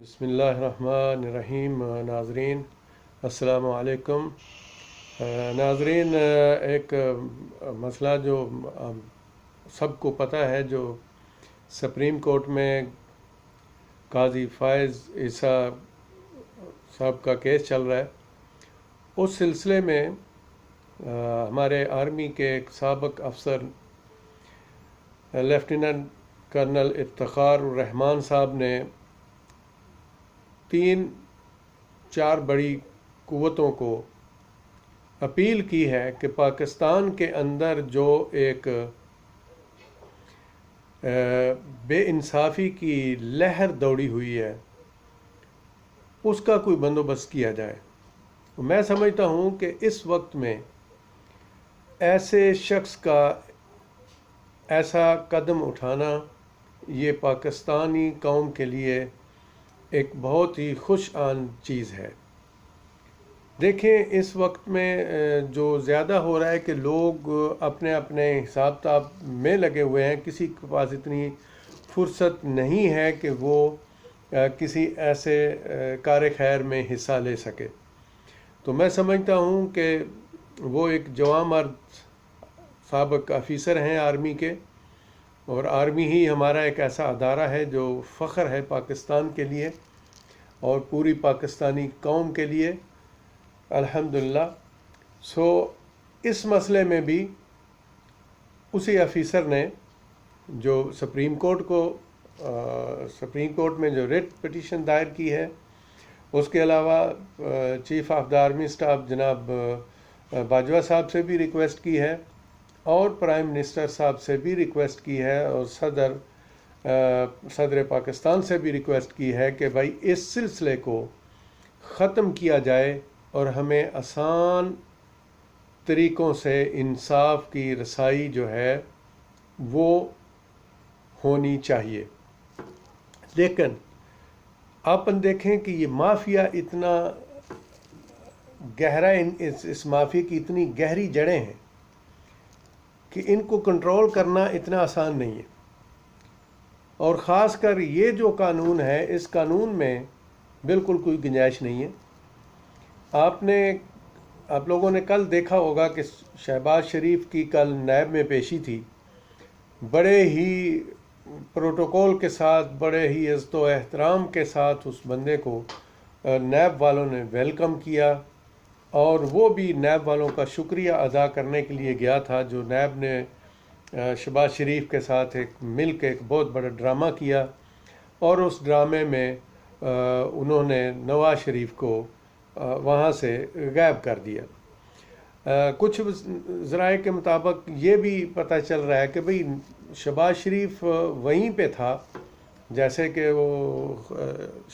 بسم اللہ الرحمن الرحیم۔ ناظرین السلام علیکم۔ ناظرین، ایک مسئلہ جو سب کو پتہ ہے، جو سپریم کورٹ میں قاضی فائز عیسیٰ صاحب کا کیس چل رہا ہے، اس سلسلے میں ہمارے آرمی کے ایک سابق افسر لیفٹیننٹ کرنل افتخار الرحمان صاحب نے 3-4 بڑی قوتوں کو اپیل کی ہے کہ پاکستان کے اندر جو ایک بے انصافی کی لہر دوڑی ہوئی ہے، اس کا کوئی بندوبست کیا جائے۔ میں سمجھتا ہوں کہ اس وقت میں ایسے شخص کا ایسا قدم اٹھانا یہ پاکستانی قوم کے لیے ایک بہت ہی خوش آن چیز ہے۔ دیکھیں، اس وقت میں جو زیادہ ہو رہا ہے کہ لوگ اپنے اپنے حساب کتاب میں لگے ہوئے ہیں، کسی کے پاس اتنی فرصت نہیں ہے کہ وہ کسی ایسے کار خیر میں حصہ لے سکے۔ تو میں سمجھتا ہوں کہ وہ ایک جوان مرد سابق آفیسر ہیں آرمی کے، اور آرمی ہی ہمارا ایک ایسا ادارہ ہے جو فخر ہے پاکستان کے لیے اور پوری پاکستانی قوم کے لیے، الحمدللہ۔ اس مسئلے میں بھی اسی آفیسر نے جو سپریم کورٹ میں جو ریٹ پٹیشن دائر کی ہے، اس کے علاوہ chief of the army staff جناب باجوہ صاحب سے بھی ریکویسٹ کی ہے، اور پرائم منسٹر صاحب سے بھی ریکویسٹ کی ہے، اور صدر پاکستان سے بھی ریکویسٹ کی ہے کہ بھائی اس سلسلے کو ختم کیا جائے اور ہمیں آسان طریقوں سے انصاف کی رسائی جو ہے وہ ہونی چاہیے۔ لیکن آپ دیکھیں کہ یہ مافیا اتنا گہرا، اس مافیا کی اتنی گہری جڑیں ہیں کہ ان کو کنٹرول کرنا اتنا آسان نہیں ہے، اور خاص کر یہ جو قانون ہے، اس قانون میں بالکل کوئی گنجائش نہیں ہے۔ آپ لوگوں نے کل دیکھا ہوگا کہ شہباز شریف کی کل نیب میں پیشی تھی، بڑے ہی پروٹوکول کے ساتھ، بڑے ہی عزت و احترام کے ساتھ اس بندے کو نیب والوں نے ویلکم کیا، اور وہ بھی نیب والوں کا شکریہ ادا کرنے کے لیے گیا تھا، جو نیب نے شہباز شریف کے ساتھ مل کے ایک بہت بڑا ڈرامہ کیا، اور اس ڈرامے میں انہوں نے نواز شریف کو وہاں سے غائب کر دیا۔ کچھ ذرائع کے مطابق یہ بھی پتہ چل رہا ہے کہ بھئی شہباز شریف وہیں پہ تھا، جیسے کہ وہ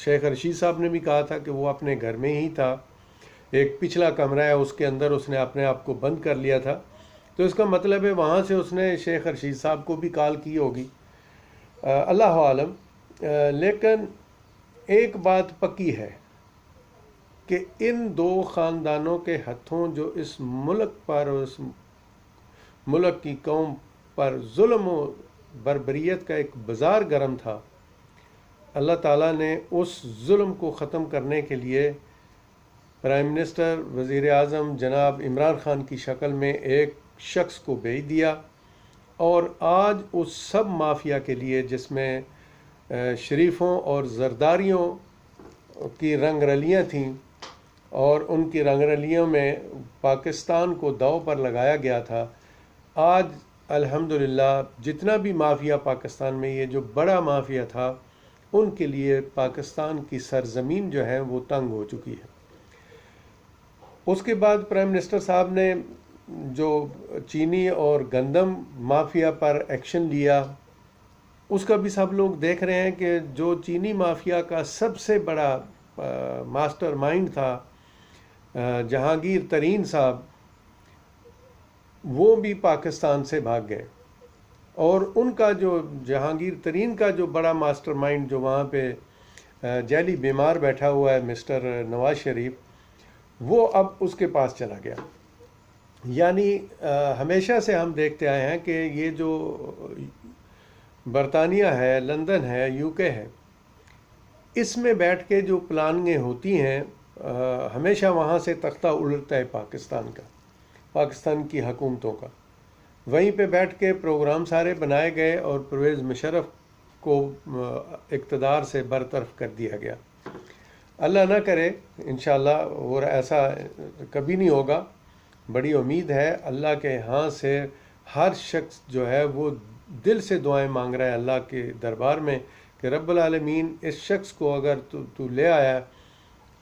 شیخ رشید صاحب نے بھی کہا تھا کہ وہ اپنے گھر میں ہی تھا، ایک پچھلا کمرہ ہے اس کے اندر اس نے اپنے آپ کو بند کر لیا تھا۔ تو اس کا مطلب ہے وہاں سے اس نے شیخ رشید صاحب کو بھی کال کی ہوگی، اللہ عالم۔ لیکن ایک بات پکی ہے کہ ان دو خاندانوں کے ہتھوں جو اس ملک پر اور اس ملک کی قوم پر ظلم و بربریت کا ایک بازار گرم تھا، اللہ تعالیٰ نے اس ظلم کو ختم کرنے کے لیے پرائم منسٹر وزیر اعظم جناب عمران خان کی شکل میں ایک شخص کو بھیج دیا، اور آج اس سب مافیا کے لیے، جس میں شریفوں اور زرداریوں کی رنگ رلیاں تھیں، اور ان کی رنگ رلیوں میں پاکستان کو داؤ پر لگایا گیا تھا، آج الحمدللہ جتنا بھی مافیا پاکستان میں، یہ جو بڑا مافیا تھا، ان کے لیے پاکستان کی سرزمین جو ہے وہ تنگ ہو چکی ہے۔ اس کے بعد پرائم منسٹر صاحب نے جو چینی اور گندم مافیا پر ایکشن لیا، اس کا بھی سب لوگ دیکھ رہے ہیں کہ جو چینی مافیا کا سب سے بڑا ماسٹر مائنڈ تھا جہانگیر ترین صاحب، وہ بھی پاکستان سے بھاگ گئے، اور ان کا جو جہانگیر ترین کا جو بڑا ماسٹر مائنڈ جو وہاں پہ جیلی بیمار بیٹھا ہوا ہے، مسٹر نواز شریف، وہ اب اس کے پاس چلا گیا۔ یعنی ہمیشہ سے ہم دیکھتے آئے ہیں کہ یہ جو برطانیہ ہے، لندن ہے، UK ہے، اس میں بیٹھ کے جو پلاننگیں ہوتی ہیں ہمیشہ وہاں سے تختہ الٹتا ہے پاکستان کی حکومتوں کا. وہیں پہ بیٹھ کے پروگرام سارے بنائے گئے اور پرویز مشرف کو اقتدار سے برطرف کر دیا گیا. اللہ نہ کرے انشاءاللہ اور ایسا کبھی نہیں ہوگا. بڑی امید ہے اللہ کے ہاں سے ہر شخص جو ہے وہ دل سے دعائیں مانگ رہا ہے اللہ کے دربار میں کہ رب العالمین اس شخص کو اگر تو لے آیا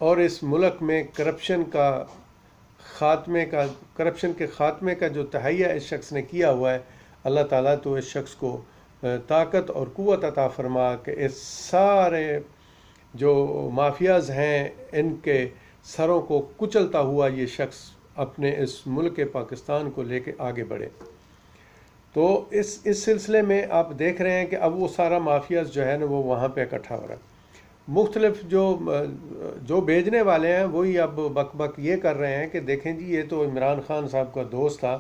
اور اس ملک میں کرپشن کے خاتمے کا جو تہیہ اس شخص نے کیا ہوا ہے، اللہ تعالیٰ تو اس شخص کو طاقت اور قوت عطا فرما کہ اس سارے جو مافیاز ہیں ان کے سروں کو کچلتا ہوا یہ شخص اپنے اس ملک پاکستان کو لے کے آگے بڑھے. تو اس سلسلے میں آپ دیکھ رہے ہیں کہ اب وہ سارا مافیاز جو ہے نا وہ وہاں پہ اکٹھا ہو رہا ہے. مختلف جو بھیجنے والے ہیں وہی اب بک یہ کر رہے ہیں کہ دیکھیں جی یہ تو عمران خان صاحب کا دوست تھا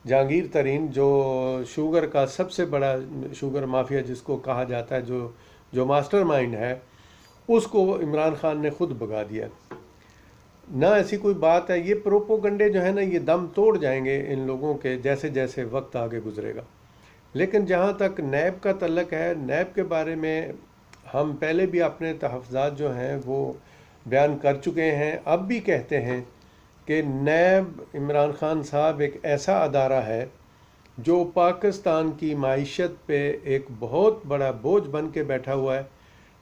جہانگیر ترین، جو شوگر کا سب سے بڑا شوگر مافیا جس کو کہا جاتا ہے، جو ماسٹر مائنڈ ہے، اس کو عمران خان نے خود بھگا دیا. نہ ایسی کوئی بات ہے. یہ پروپوگنڈے جو ہے نا یہ دم توڑ جائیں گے ان لوگوں کے جیسے جیسے وقت آگے گزرے گا. لیکن جہاں تک نیب کا تعلق ہے، نیب کے بارے میں ہم پہلے بھی اپنے تحفظات جو ہیں وہ بیان کر چکے ہیں. اب بھی کہتے ہیں کہ نیب عمران خان صاحب ایک ایسا ادارہ ہے جو پاکستان کی معیشت پہ ایک بہت بڑا بوجھ بن کے بیٹھا ہوا ہے.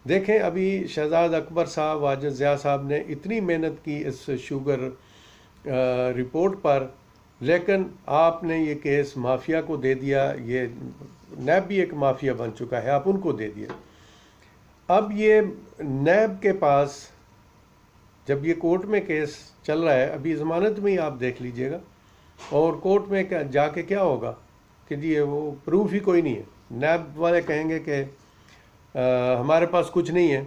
دیکھیں ابھی شہزاد اکبر صاحب، واجد ضیاء صاحب نے اتنی محنت کی اس شوگر رپورٹ پر، لیکن آپ نے یہ کیس مافیا کو دے دیا. یہ نیب بھی ایک مافیا بن چکا ہے، آپ ان کو دے دیا. اب یہ نیب کے پاس جب یہ کورٹ میں کیس چل رہا ہے، ابھی ضمانت میں ہی آپ دیکھ لیجئے گا، اور کورٹ میں جا کے کیا ہوگا کہ جی وہ پروف ہی کوئی نہیں ہے. نیب والے کہیں گے کہ ہمارے پاس کچھ نہیں ہے،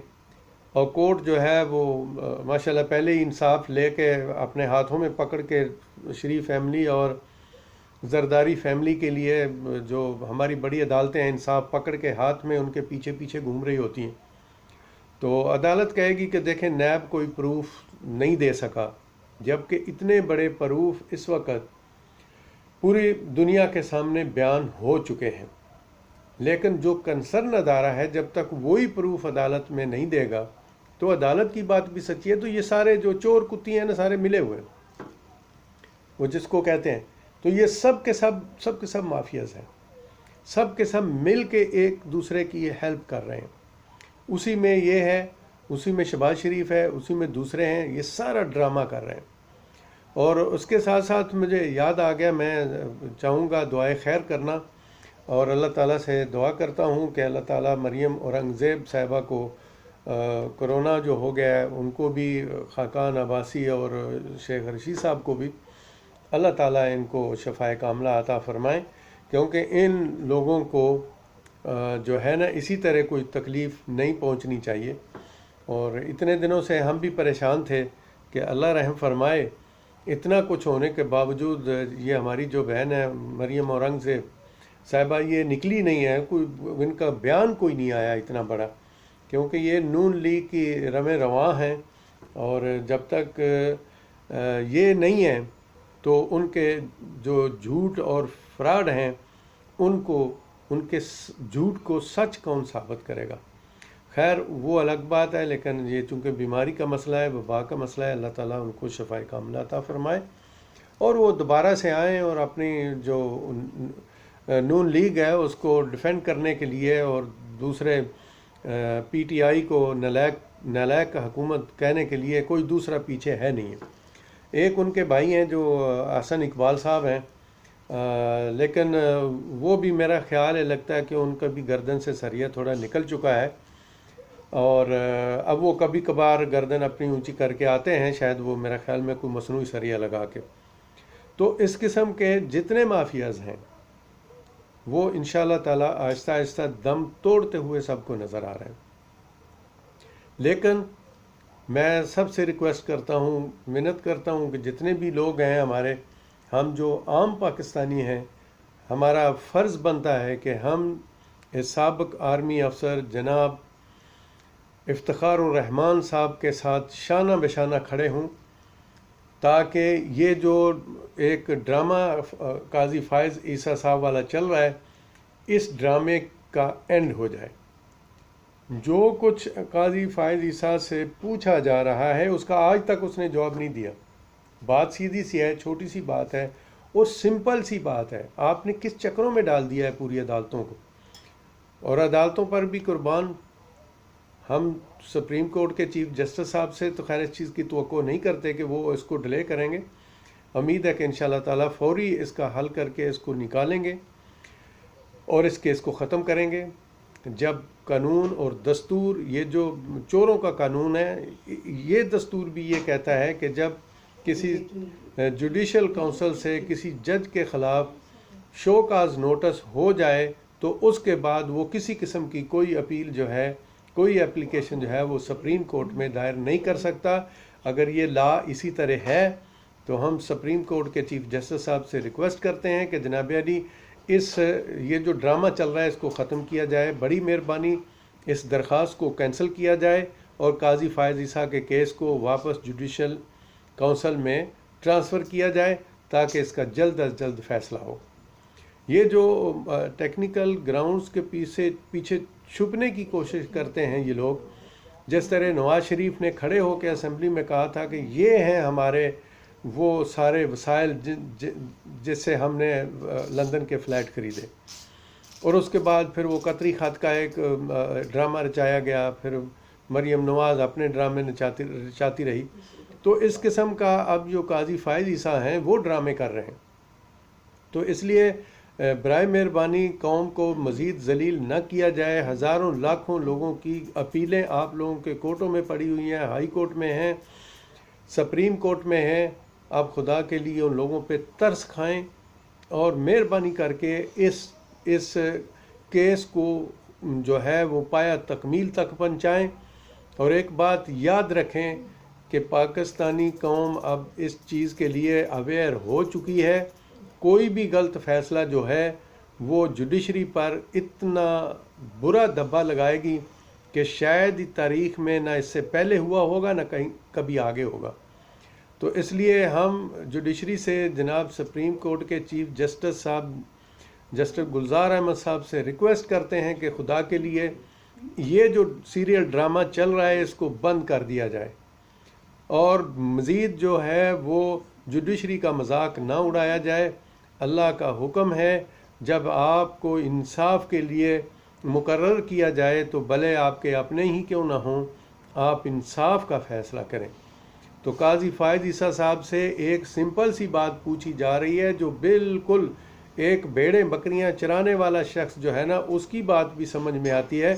اور کورٹ جو ہے وہ ماشاءاللہ پہلے ہی انصاف لے کے اپنے ہاتھوں میں پکڑ کے شریف فیملی اور زرداری فیملی کے لیے جو ہماری بڑی عدالتیں ہیں انصاف پکڑ کے ہاتھ میں ان کے پیچھے پیچھے گھوم رہی ہوتی ہیں. تو عدالت کہے گی کہ دیکھیں نیب کوئی پروف نہیں دے سکا، جبکہ اتنے بڑے پروف اس وقت پوری دنیا کے سامنے بیان ہو چکے ہیں. لیکن جو کنسرن ادارہ ہے جب تک وہی پروف عدالت میں نہیں دے گا تو عدالت کی بات بھی سچی ہے. تو یہ سارے جو چور کتی ہیں نا سارے ملے ہوئے ہیں، وہ جس کو کہتے ہیں، تو یہ سب کے سب مافیاز ہیں. سب کے سب مل کے ایک دوسرے کی یہ ہیلپ کر رہے ہیں. اسی میں یہ ہے، اسی میں شہباز شریف ہے، اسی میں دوسرے ہیں، یہ سارا ڈرامہ کر رہے ہیں. اور اس کے ساتھ ساتھ مجھے یاد آ گیا، میں چاہوں گا دعائے خیر کرنا، اور اللہ تعالیٰ سے دعا کرتا ہوں کہ اللہ تعالیٰ مریم اورنگزیب صاحبہ کو کرونا جو ہو گیا ہے ان کو بھی، خاقان عباسی اور شیخ رشید صاحب کو بھی اللہ تعالیٰ ان کو شفائے کاملہ عطا فرمائیں، کیونکہ ان لوگوں کو جو ہے نا اسی طرح کوئی تکلیف نہیں پہنچنی چاہیے. اور اتنے دنوں سے ہم بھی پریشان تھے کہ اللہ رحم فرمائے. اتنا کچھ ہونے کے باوجود یہ ہماری جو بہن ہے مریم اورنگزیب صاحبہ یہ نکلی نہیں ہے، کوئی ان کا بیان کوئی نہیں آیا اتنا بڑا، کیونکہ یہ نون لیگ کی رمے رواں ہیں، اور جب تک یہ نہیں ہے تو ان کے جو جھوٹ اور فراڈ ہیں ان کے جھوٹ کو سچ کون ثابت کرے گا. خیر وہ الگ بات ہے، لیکن یہ چونکہ بیماری کا مسئلہ ہے، وبا کا مسئلہ ہے، اللہ تعالیٰ ان کو شفائے کاملہ عطا فرمائے اور وہ دوبارہ سے آئیں اور اپنی جو نون لیگ ہے اس کو ڈیفینڈ کرنے کے لیے، اور دوسرے پی ٹی آئی کو نالائق حکومت کہنے کے لیے کوئی دوسرا پیچھے ہے نہیں. ایک ان کے بھائی ہیں جو احسن اقبال صاحب ہیں، لیکن وہ بھی میرا خیال ہے لگتا ہے کہ ان کا بھی گردن سے سریہ تھوڑا نکل چکا ہے، اور اب وہ کبھی کبھار گردن اپنی اونچی کر کے آتے ہیں، شاید وہ میرا خیال میں کوئی مصنوعی سریہ لگا کے. تو اس قسم کے جتنے مافیاز ہیں وہ انشاءاللہ تعالی آہستہ آہستہ دم توڑتے ہوئے سب کو نظر آ رہے ہیں. لیکن میں سب سے ریکویسٹ کرتا ہوں، منت کرتا ہوں کہ جتنے بھی لوگ ہیں ہمارے، ہم جو عام پاکستانی ہیں، ہمارا فرض بنتا ہے کہ ہم سابق آرمی افسر جناب افتخار الرحمان صاحب کے ساتھ شانہ بشانہ کھڑے ہوں تاکہ یہ جو ایک ڈرامہ قاضی فائز عیسیٰ صاحب والا چل رہا ہے اس ڈرامے کا اینڈ ہو جائے۔ جو کچھ قاضی فائز عیسیٰ سے پوچھا جا رہا ہے اس کا آج تک اس نے جواب نہیں دیا۔ بات سیدھی سی ہے، چھوٹی سی بات ہے اور سمپل سی بات ہے، آپ نے کس چکروں میں ڈال دیا ہے پوری عدالتوں کو، اور عدالتوں پر بھی قربان۔ ہم سپریم کورٹ کے چیف جسٹس صاحب سے تو خیر اس چیز کی توقع نہیں کرتے کہ وہ اس کو ڈیلے کریں گے، امید ہے کہ انشاءاللہ تعالیٰ فوری اس کا حل کر کے اس کو نکالیں گے اور اس کیس کو ختم کریں گے۔ جب قانون اور دستور، یہ جو چوروں کا قانون ہے، یہ دستور بھی یہ کہتا ہے کہ جب کسی جوڈیشل کونسل سے کسی جج کے خلاف شو کاز نوٹس ہو جائے تو اس کے بعد وہ کسی قسم کی کوئی اپیل جو ہے، کوئی اپلیکیشن جو ہے وہ سپریم کورٹ میں دائر نہیں کر سکتا۔ اگر یہ لا اسی طرح ہے تو ہم سپریم کورٹ کے چیف جسٹس صاحب سے ریکویسٹ کرتے ہیں کہ جناب علی یہ جو ڈرامہ چل رہا ہے اس کو ختم کیا جائے، بڑی مہربانی اس درخواست کو کینسل کیا جائے اور قاضی فائز عیسیٰ کے کیس کو واپس جوڈیشل کونسل میں ٹرانسفر کیا جائے تاکہ اس کا جلد از جلد فیصلہ ہو۔ یہ جو ٹیکنیکل گراؤنڈز کے پیچھے چھپنے کی کوشش کرتے ہیں یہ لوگ، جس طرح نواز شریف نے کھڑے ہو کے اسمبلی میں کہا تھا کہ یہ ہیں ہمارے وہ سارے وسائل جس سے ہم نے لندن کے فلیٹ خریدے، اور اس کے بعد پھر وہ قطری خط کا ایک ڈرامہ رچایا گیا، پھر مریم نواز اپنے ڈرامے رچاتی رہی۔ تو اس قسم کا اب جو قاضی فائز عیسیٰ ہیں وہ ڈرامے کر رہے ہیں۔ تو اس لیے برائے مہربانی قوم کو مزید ذلیل نہ کیا جائے۔ ہزاروں لاکھوں لوگوں کی اپیلیں آپ لوگوں کے کورٹوں میں پڑی ہوئی ہیں، ہائی کورٹ میں ہیں، سپریم کورٹ میں ہیں۔ آپ خدا کے لیے ان لوگوں پہ ترس کھائیں اور مہربانی کر کے اس کیس کو جو ہے وہ پایا تکمیل تک پہنچائیں۔ اور ایک بات یاد رکھیں کہ پاکستانی قوم اب اس چیز کے لیے اویئر ہو چکی ہے۔ کوئی بھی غلط فیصلہ جو ہے وہ جوڈیشری پر اتنا برا دھبا لگائے گی کہ شاید تاریخ میں نہ اس سے پہلے ہوا ہوگا نہ کہیں کبھی آگے ہوگا۔ تو اس لیے ہم جوڈیشری سے جناب سپریم کورٹ کے چیف جسٹس صاحب جسٹس گلزار احمد صاحب سے ریکویسٹ کرتے ہیں کہ خدا کے لیے یہ جو سیریل ڈرامہ چل رہا ہے اس کو بند کر دیا جائے، اور مزید جو ہے وہ جوڈیشری کا مذاق نہ اڑایا جائے۔ اللہ کا حکم ہے جب آپ کو انصاف کے لیے مقرر کیا جائے تو بھلے آپ کے اپنے ہی کیوں نہ ہوں، آپ انصاف کا فیصلہ کریں۔ تو قاضی فائز عیسیٰ صاحب سے ایک سمپل سی بات پوچھی جا رہی ہے، جو بالکل ایک بھیڑیں بکریاں چرانے والا شخص جو ہے نا اس کی بات بھی سمجھ میں آتی ہے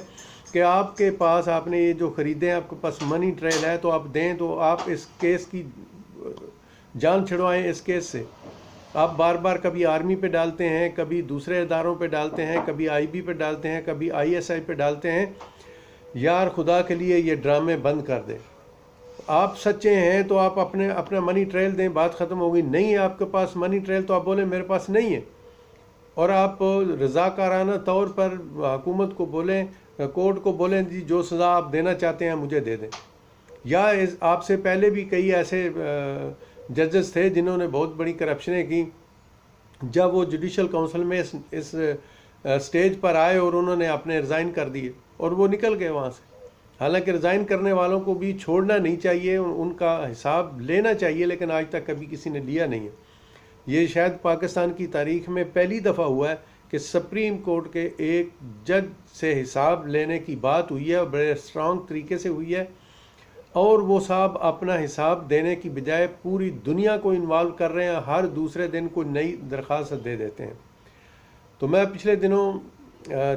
کہ آپ کے پاس آپ نے یہ جو خریدے ہیں، آپ کے پاس منی ٹریل ہے تو آپ دیں، تو آپ اس کیس کی جان چھڑوائیں اس کیس سے۔ آپ بار بار کبھی آرمی پہ ڈالتے ہیں، کبھی دوسرے اداروں پہ ڈالتے ہیں، کبھی آئی بی پہ ڈالتے ہیں، کبھی آئی ایس آئی پہ ڈالتے ہیں۔ یار خدا کے لیے یہ ڈرامے بند کر دیں۔ آپ سچے ہیں تو آپ اپنا منی ٹریل دیں، بات ختم ہوگی۔ نہیں ہے آپ کے پاس منی ٹریل تو آپ بولیں میرے پاس نہیں ہے، اور آپ رضاکارانہ طور پر حکومت کو بولیں، کورٹ کو بولیں جی جو سزا آپ دینا چاہتے ہیں مجھے دے دیں۔ یا آپ سے پہلے بھی کئی ایسے ججز تھے جنہوں نے بہت بڑی کرپشنیں کی، جب وہ جوڈیشل کونسل میں اس سٹیج پر آئے اور انہوں نے اپنے ریزائن کر دیے اور وہ نکل گئے وہاں سے۔ حالانکہ ریزائن کرنے والوں کو بھی چھوڑنا نہیں چاہیے، ان کا حساب لینا چاہیے، لیکن آج تک کبھی کسی نے لیا نہیں ہے۔ یہ شاید پاکستان کی تاریخ میں پہلی دفعہ ہوا ہے کہ سپریم کورٹ کے ایک جج سے حساب لینے کی بات ہوئی ہے، اور بڑے اسٹرانگ طریقے سے ہوئی ہے، اور وہ صاحب اپنا حساب دینے کی بجائے پوری دنیا کو انوالو کر رہے ہیں، ہر دوسرے دن کوئی نئی درخواست دے دیتے ہیں۔ تو میں پچھلے دنوں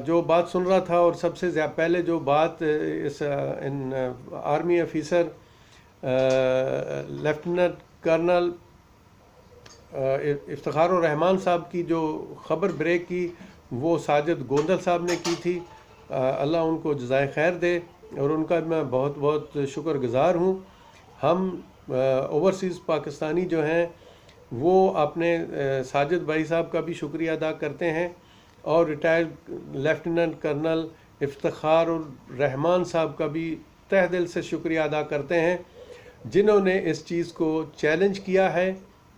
جو بات سن رہا تھا، اور سب سے پہلے جو بات اس army officer lieutenant colonel Iftikhar ur Rahman sahab کی جو خبر بریک کی، وہ ساجد گوندل صاحب نے کی تھی۔ اللہ ان کو جزائے خیر دے، اور ان کا میں بہت بہت شکر گزار ہوں۔ ہم اوورسیز پاکستانی جو ہیں وہ اپنے ساجد بھائی صاحب کا بھی شکریہ ادا کرتے ہیں، اور retired lieutenant colonel Iftikhar ur Rahman صاحب کا بھی تہ دل سے شکریہ ادا کرتے ہیں جنہوں نے اس چیز کو چیلنج کیا ہے،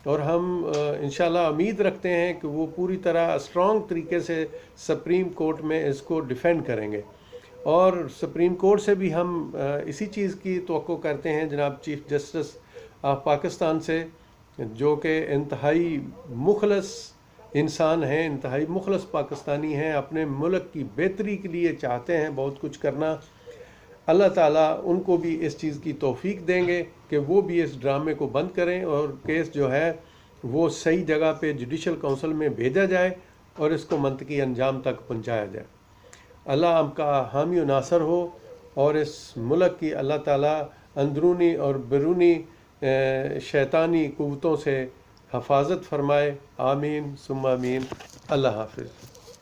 اور ہم انشاءاللہ امید رکھتے ہیں کہ وہ پوری طرح اسٹرانگ طریقے سے سپریم کورٹ میں اس کو ڈیفینڈ کریں گے، اور سپریم کورٹ سے بھی ہم اسی چیز کی توقع کرتے ہیں جناب چیف جسٹس آف پاکستان سے، جو کہ انتہائی مخلص انسان ہیں، انتہائی مخلص پاکستانی ہیں، اپنے ملک کی بہتری کے لیے چاہتے ہیں بہت کچھ کرنا۔ اللہ تعالیٰ ان کو بھی اس چیز کی توفیق دیں گے کہ وہ بھی اس ڈرامے کو بند کریں اور کیس جو ہے وہ صحیح جگہ پہ جوڈیشل کونسل میں بھیجا جائے اور اس کو منطقی انجام تک پہنچایا جائے۔ اللہ ہم کا حامی و ناصر ہو، اور اس ملک کی اللہ تعالیٰ اندرونی اور بیرونی شیطانی قوتوں سے حفاظت فرمائے۔ آمین ثم آمین۔ اللہ حافظ۔